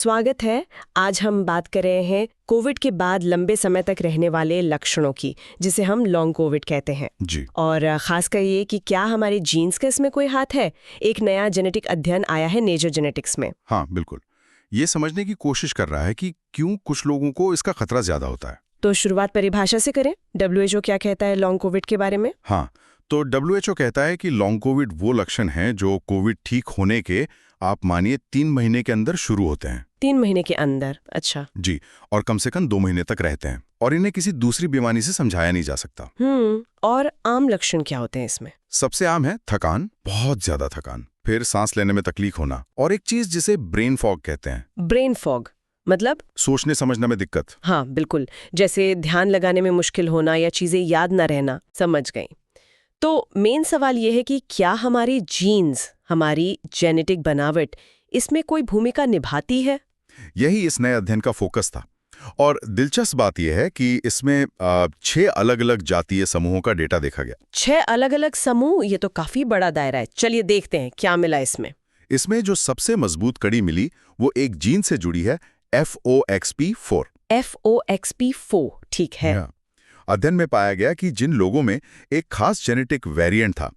स्वागत है। आज हम बात कर रहे हैं कोविड के बाद लंबे समय तक रहने वाले लक्षणों की, जिसे हम लॉन्ग कोविड कहते हैं। जी। और खासकर ये कि क्या हमारे जीन्स का इसमें कोई हाथ है। एक नया जेनेटिक अध्ययन आया है नेचर जेनेटिक्स में। हाँ, बिल्कुल। ये समझने की कोशिश कर रहा है कि क्यों कुछ लोगों को इसका खतरा ज्यादा होता है। तो शुरुआत परिभाषा से करें। WHO क्या कहता है लॉन्ग कोविड के बारे में? हाँ, तो WHO कहता है कि लॉन्ग कोविड वो लक्षण हैं जो कोविड ठीक होने के आप मानिए 3 महीने के अंदर शुरू होते हैं। 3 महीने के अंदर? अच्छा। जी, और कम से कम 2 महीने तक रहते हैं और इन्हें किसी दूसरी बीमारी से समझाया नहीं जा सकता। और आम लक्षण क्या होते हैं इसमें? सबसे आम है थकान, बहुत ज्यादा थकान, फिर सांस लेने में तकलीफ होना और एक चीज जिसे ब्रेन फॉग कहते हैं। ब्रेन फॉग मतलब? सोचने समझने में दिक्कत। हाँ बिल्कुल, जैसे ध्यान लगाने में मुश्किल होना या चीजें याद न रहना। समझ गई। तो मेन सवाल ये है कि क्या हमारी जीन्स, हमारी जेनेटिक बनावट इसमें कोई भूमिका निभाती है? यही इस नए अध्ययन का फोकस था। और दिलचस्प बात यह है कि इसमें 6 अलग अलग जातीय समूहों का डेटा देखा गया। 6 अलग अलग समूह? ये तो काफी बड़ा दायरा है। चलिए देखते हैं क्या मिला इसमें। इसमें जो सबसे मजबूत कड़ी मिली वो एक जीन से जुड़ी है, FOXP4। FOXP4, ठीक है। अध्ययन में पाया गया कि जिन लोगों में एक खास जेनेटिक वेरिएंट था,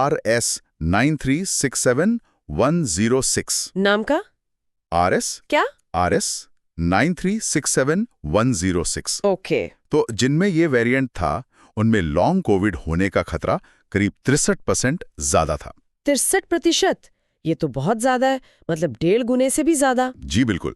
RS9367106। नाम का? RS क्या? RS9367106। ओके। तो जिनमें ये वेरिएंट था उनमें लॉन्ग कोविड होने का खतरा करीब 63% ज्यादा था। 63%? ये तो बहुत ज्यादा है, मतलब 1.5 गुने से भी ज्यादा। जी बिल्कुल।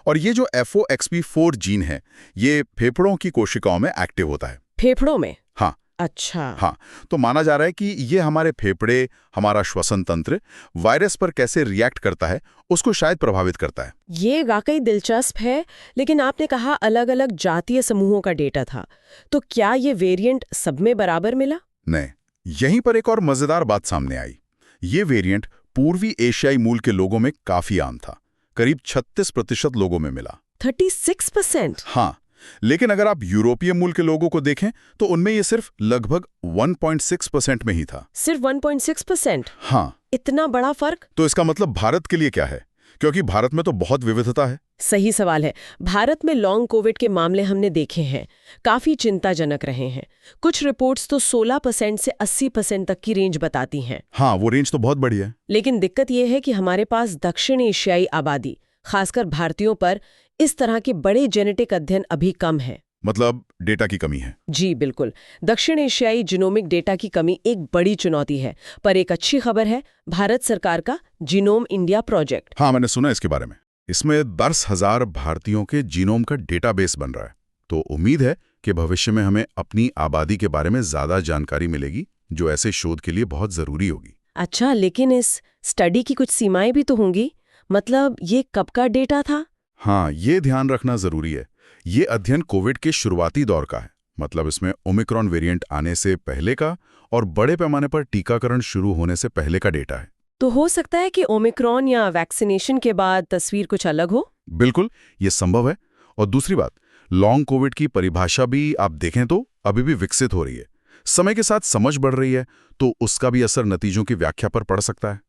और ये जो FOXP4 जीन है, ये फेफड़ों की कोशिकाओं में एक्टिव होता है। फेफड़ों में? हाँ। अच्छा। हाँ, तो माना जा रहा है कि ये हमारे फेफड़े, हमारा श्वसन तंत्र वायरस पर कैसे रिएक्ट करता है उसको शायद प्रभावित करता है। ये वाकई दिलचस्प है। लेकिन आपने कहा अलग-अलग जातीय समूहों का डेटा था, तो क्या ये वेरिएंट सब में बराबर मिला? नहीं, यहीं पर एक और मजेदार बात सामने आई। ये वेरिएंट पूर्वी एशियाई मूल के लोगों में काफी आम था, करीब 36% लोगों में मिला। 36%? हाँ, लेकिन अगर आप यूरोपीय मूल के लोगों को देखें तो उनमें ये सिर्फ लगभग 1.6% में ही था। सिर्फ 1.6%? हाँ। इतना बड़ा फर्क? तो इसका मतलब भारत के लिए क्या है? क्योंकि भारत में तो बहुत विविधता है। सही सवाल है। भारत में लॉन्ग कोविड के मामले हमने देखे हैं, काफी चिंताजनक रहे हैं। कुछ रिपोर्ट्स तो 16% से 80% तक की रेंज बताती हैं। हाँ, वो रेंज तो बहुत बड़ी है। लेकिन दिक्कत यह है कि हमारे पास दक्षिण एशियाई आबादी, खासकर भारतीयों पर इस तरह के बड़े जेनेटिक अध्ययन अभी कम है। मतलब डेटा की कमी है। जी बिल्कुल। दक्षिण एशियाई जीनोमिक डेटा की कमी एक बड़ी चुनौती है। पर एक अच्छी खबर है, भारत सरकार का जीनोम इंडिया प्रोजेक्ट। हाँ, मैंने सुना इसके बारे में। इसमें 10,000 भारतीयों के जीनोम का डेटाबेस बन रहा है। तो उम्मीद है कि भविष्य में हमें अपनी आबादी के बारे में ज्यादा जानकारी मिलेगी, जो ऐसे शोध के लिए बहुत जरूरी होगी। अच्छा, लेकिन इस स्टडी की कुछ सीमाएं भी तो होंगी। मतलब ये कब का डेटा था? हाँ, ये ध्यान रखना जरूरी है। ये अध्ययन कोविड के शुरुआती दौर का है, मतलब इसमें ओमिक्रॉन वेरिएंट आने से पहले का और बड़े पैमाने पर टीकाकरण शुरू होने से पहले का डेटा है। तो हो सकता है कि ओमिक्रॉन या वैक्सीनेशन के बाद तस्वीर कुछ अलग हो? बिल्कुल, ये संभव है। और दूसरी बात, लॉन्ग कोविड की परिभाषा भी आप देखें तो अभी भी विकसित हो रही है। समय के साथ समझ बढ़ रही है, तो उसका भी असर नतीजों की व्याख्या पर पड़ सकता है।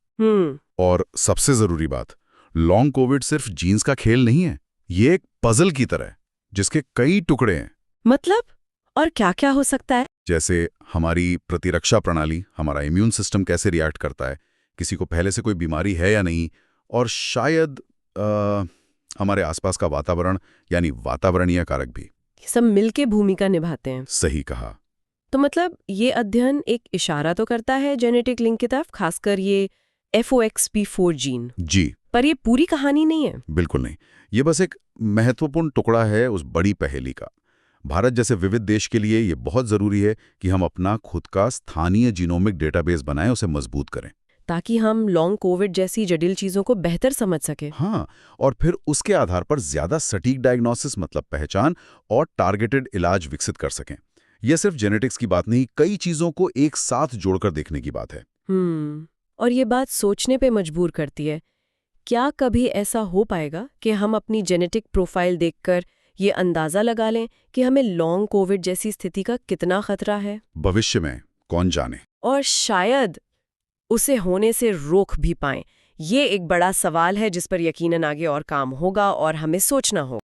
और सबसे जरूरी बात, लॉन्ग कोविड सिर्फ जीन्स का खेल नहीं है, ये एक पजल की तरह है जिसके कई टुकड़े हैं। मतलब? और क्या-क्या हो सकता है? जैसे हमारी प्रतिरक्षा प्रणाली, हमारा इम्यून सिस्टम कैसे रिएक्ट करता है, किसी को पहले से कोई बीमारी है या नहीं, और शायद हमारे आसपास का वातावरण, यानी वातावरणीय कारक भी। सब मिलके भूमिका निभाते हैं। सही कहा। तो मतलब ये अध्ययन एक इशारा तो करता है जेनेटिक लिंक की तरफ, खासकर ये FOXP4 जीन। जी। पर ये पूरी कहानी नहीं है। बिल्कुल नहीं, ये बस एक महत्वपूर्ण टुकड़ा है उस बड़ी पहेली का। भारत जैसे विविध देश के लिए ये बहुत जरूरी है कि हम अपना खुद का स्थानीय जीनोमिक डेटाबेस बनाएं, उसे मजबूत करें, ताकि हम लॉन्ग कोविड जैसी जटिल चीजों को बेहतर समझ सके। हाँ, और फिर उसके आधार पर ज्यादा सटीक डायग्नोसिस, मतलब पहचान और टारगेटेड इलाज विकसित कर सकें। यह सिर्फ जेनेटिक्स की बात नहीं, कई चीजों को एक साथ जोड़कर देखने की बात है। और ये बात सोचने पे मजबूर करती है। क्या कभी ऐसा हो पाएगा कि हम अपनी जेनेटिक प्रोफाइल देखकर ये अंदाजा लगा लें कि हमें लॉन्ग कोविड जैसी स्थिति का कितना खतरा है? भविष्य में कौन जाने। और शायद उसे होने से रोक भी पाएं, ये एक बड़ा सवाल है जिस पर यकीनन आगे और काम होगा और हमें सोचना होगा।